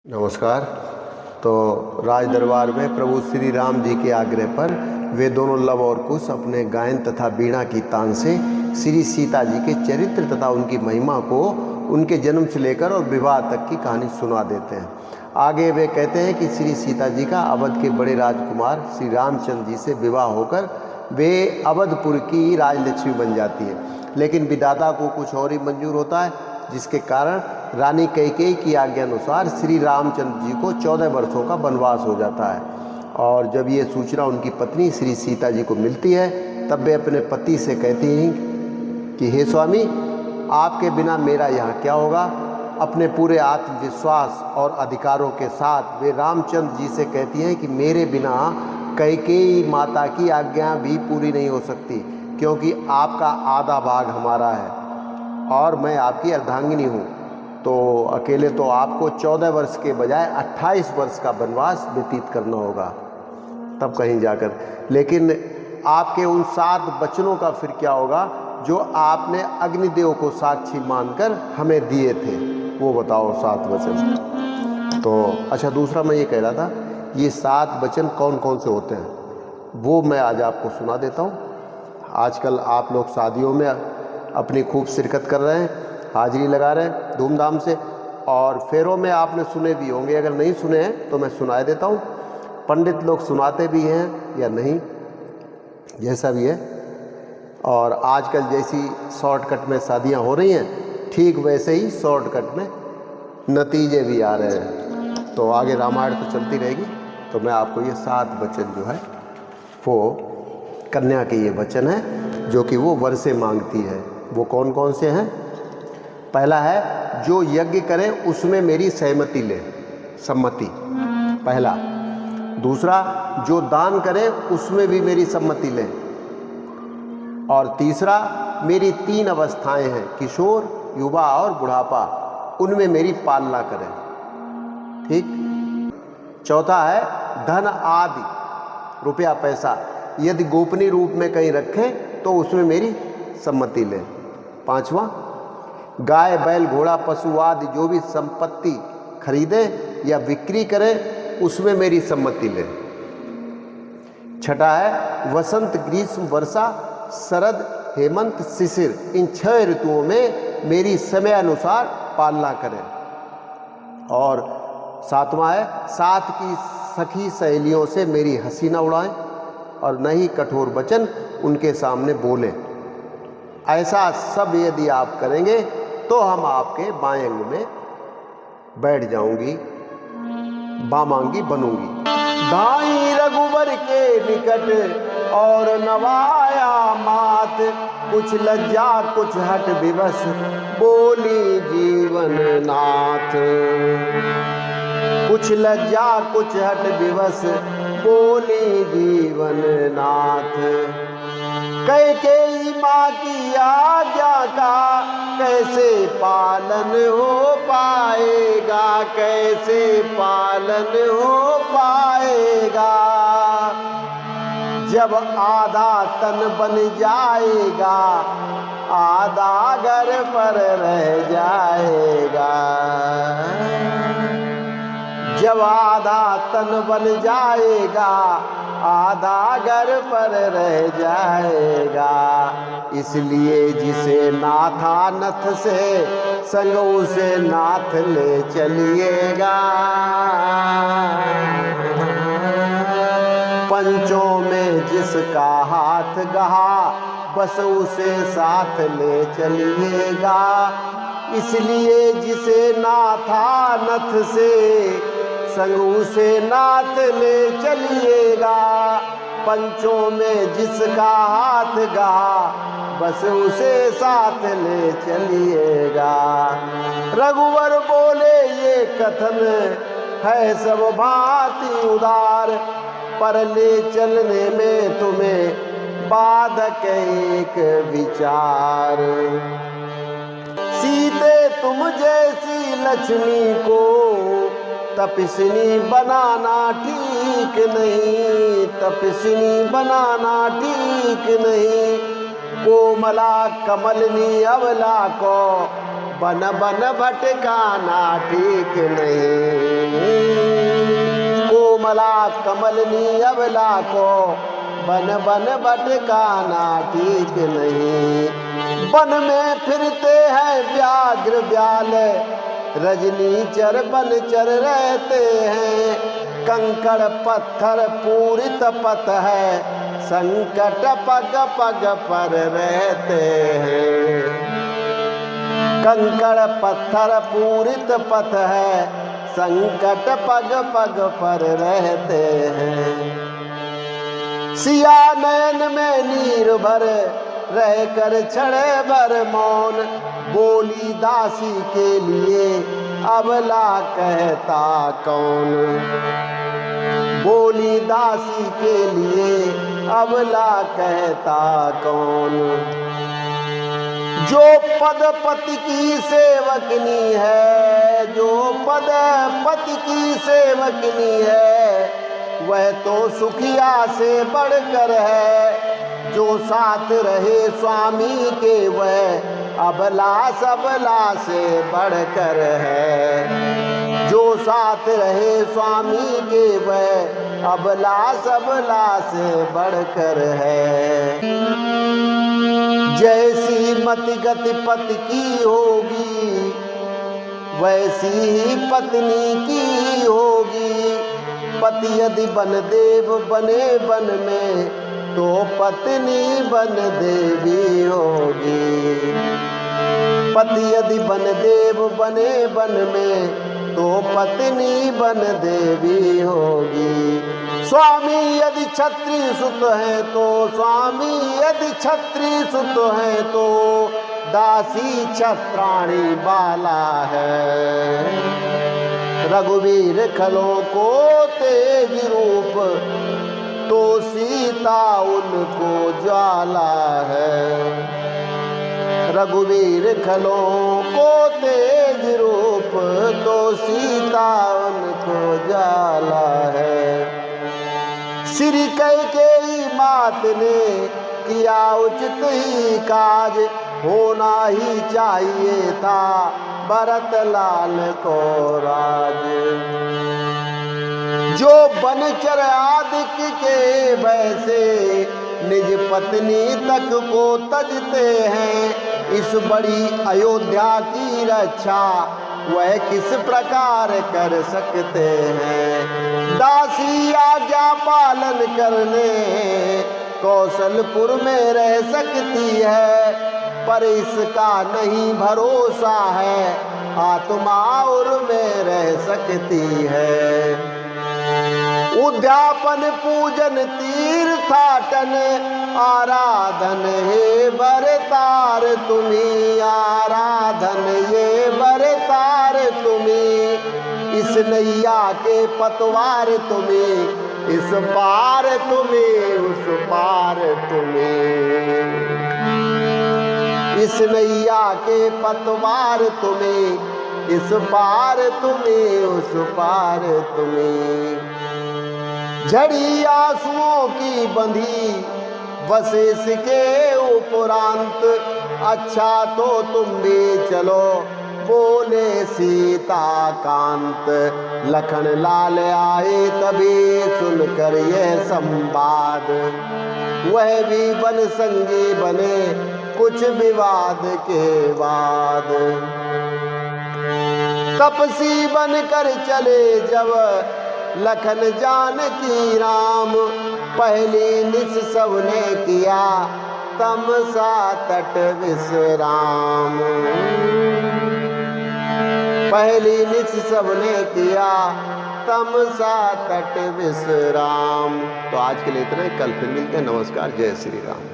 नमस्कार। तो राज दरबार में प्रभु श्री राम जी के आग्रह पर वे दोनों लव और कुश अपने गायन तथा वीणा की तान से श्री सीता जी के चरित्र तथा उनकी महिमा को उनके जन्म से लेकर और विवाह तक की कहानी सुना देते हैं। आगे वे कहते हैं कि श्री सीता जी का अवध के बड़े राजकुमार श्री रामचंद्र जी से विवाह होकर वे अवधपुर की राजलक्ष्मी बन जाती है, लेकिन विधाता को कुछ और ही मंजूर होता है, जिसके कारण रानी कैकेयी की आज्ञा अनुसार श्री रामचंद्र जी को 14 वर्षों का वनवास हो जाता है। और जब ये सूचना उनकी पत्नी श्री सीता जी को मिलती है, तब वे अपने पति से कहती हैं कि हे स्वामी, आपके बिना मेरा यहाँ क्या होगा। अपने पूरे आत्मविश्वास और अधिकारों के साथ वे रामचंद्र जी से कहती हैं कि मेरे बिना कैकेयी माता की आज्ञा भी पूरी नहीं हो सकती, क्योंकि आपका आधा भाग हमारा है और मैं आपकी अर्धांगिनी हूँ। तो अकेले तो आपको 14 वर्ष के बजाय 28 वर्ष का वनवास व्यतीत करना होगा, तब कहीं जाकर। लेकिन आपके उन 7 वचनों का फिर क्या होगा जो आपने अग्निदेव को साक्षी मानकर हमें दिए थे, वो बताओ 7 वचन। तो अच्छा, दूसरा मैं ये कह रहा था, ये 7 वचन कौन कौन से होते हैं वो मैं आज आपको सुना देता हूँ। आजकल आप लोग शादियों में अपनी खूब शिरकत कर रहे हैं, हाजिरी लगा रहे हैं धूमधाम से, और फेरों में आपने सुने भी होंगे। अगर नहीं सुने हैं तो मैं सुना देता हूँ। पंडित लोग सुनाते भी हैं या नहीं, जैसा भी है। और आजकल जैसी शॉर्टकट में शादियाँ हो रही हैं, ठीक वैसे ही शॉर्टकट में नतीजे भी आ रहे हैं। तो आगे रामायण तो चलती रहेगी। तो मैं आपको ये 7 वचन जो है वो कन्या के ये वचन है जो कि वो वर से मांगती है। वो कौन कौन से हैं? पहला है, जो यज्ञ करे उसमें मेरी सहमति ले, सम्मति पहला। दूसरा, जो दान करे उसमें भी मेरी सम्मति ले। और तीसरा, मेरी 3 अवस्थाएं हैं, किशोर, युवा और बुढ़ापा, उनमें मेरी पालना करे। ठीक। चौथा है, धन आदि, रुपया पैसा यदि गोपनीय रूप में कहीं रखें तो उसमें मेरी सम्मति ले। पांचवा, गाय बैल घोड़ा पशु आदि जो भी संपत्ति खरीदे या बिक्री करे उसमें मेरी सम्मति ले। छठा है, वसंत ग्रीष्म वर्षा शरद हेमंत शिशिर, इन 6 ऋतुओं में मेरी समय अनुसार पालना करें। और सातवां है, साथ की सखी सहेलियों से मेरी हंसी न उड़ाएं और न ही कठोर वचन उनके सामने बोले। ऐसा सब यदि आप करेंगे तो हम आपके बाएं अंग में बैठ जाऊंगी, बामांगी बनूंगी। धाई रघुवर के निकट और नवाया मात, कुछ लज्जा कुछ हट विवश बोली जीवन नाथ। कुछ लज्जा कुछ हट विवश बोली जीवन नाथ। कैकेयी माँ की आज्ञा का कैसे पालन हो पाएगा, कैसे पालन हो पाएगा। जब आधा तन बन जाएगा आधा घर पर रह जाएगा। जब आधा तन बन जाएगा आधा घर पर रह जाएगा। इसलिए जिसे नाथा नथ से संग उसे नाथ ले चलिएगा। पंचों में जिसका हाथ गहा बस उसे साथ ले चलिएगा। इसलिए जिसे नाथा नथ से संग उसे नाथ ले चलिएगा। पंचों में जिसका हाथ गहा बस उसे साथ ले चलिएगा। रघुवर बोले ये कथन है सब भांति उदार, पर ले चलने में तुम्हें बाधक एक विचार। सीते तुम जैसी लक्ष्मी को तपस्विनी बनाना ठीक नहीं, तपस्विनी बनाना ठीक नहीं। कोमला कमलनी अबला को बन बन भटकाना ठीक नहीं। निर्मला कमलनी अबला को बन बन भटकाना ठीक नहीं। वन में फिरते हैं व्याघ्र व्याल, रजनीचर बनचर रहते हैं। कंकड़ पत्थर पूरित पथ है, संकट पग पग पर रहते हैं। कंकड़ पत्थर पूरित पथ है, संकट पग पग पर रहते हैं। सिया नयन में नीर भर रह कर छड़े भर मौन, बोली दासी के लिए अबला कहता कौन। बोली दासी के लिए अबला कहता कौन। जो पद पति की सेवकनी है, जो पद पति की सेवकनी है, वह तो सुखिया से बढ़कर है। जो साथ रहे स्वामी के वह अबला सबला से बढ़कर है। जो साथ रहे स्वामी के वह अबला सबला से बढ़कर है। जैसी मति गति पति की होगी, वैसी ही पत्नी की होगी। पति यदि बन देव बने बन में, तो पत्नी बन देवी होगी। पति यदि बन देव बने बन में, तो पत्नी बन देवी होगी। स्वामी यदि क्षत्रिय सुत है तो, स्वामी यदि क्षत्रिय सुत है तो, दासी छत्राणी बाला है। रघुवीर खलों को तेज रूप, तो सीता उनको ज्वाला है। रघुवीर खलों को तेज रूप, तो सीता उनको ज्वाला है। श्री कैकेयी मात ने किया उचित ही काज, होना ही चाहिए था भरत लाल को राज। जो बनचर आदित्य के भय से निज पत्नी तक को तजते हैं, इस बड़ी अयोध्या की रक्षा वह किस प्रकार कर सकते हैं। दासी आज्ञा पालन करने कौशलपुर में रह सकती है, पर इसका नहीं भरोसा है आत्मा और में रह सकती है। उद्यापन पूजन तीर्थाटन आराधन हे बरतार तुम्ही, आराधन ये बरतार तुम्ही। इस नैया के पतवार तुम्ही, इस पार तुम्ही उस पार तुम्ही। इस नैया के पतवार तुम्ही, इस पार तुम्ही उस पार तुम्ही। झड़ी आंसुओं की बंधी वशिष्ठ के उपरांत, अच्छा तो तुम भी चलो बोले सीता कांत। लखन लाल आए तभी सुनकर यह संवाद, वह भी वन संगी बने कुछ विवाद के बाद। तपसी बनकर चले जब लखन जानकी राम, पहली निस सबने किया तमसा तट विश्राम। पहली निस सबने किया तमसा तट विश्राम। तो आज के लिए इतना ही, कल फिर मिलते हैं। नमस्कार, जय श्री राम।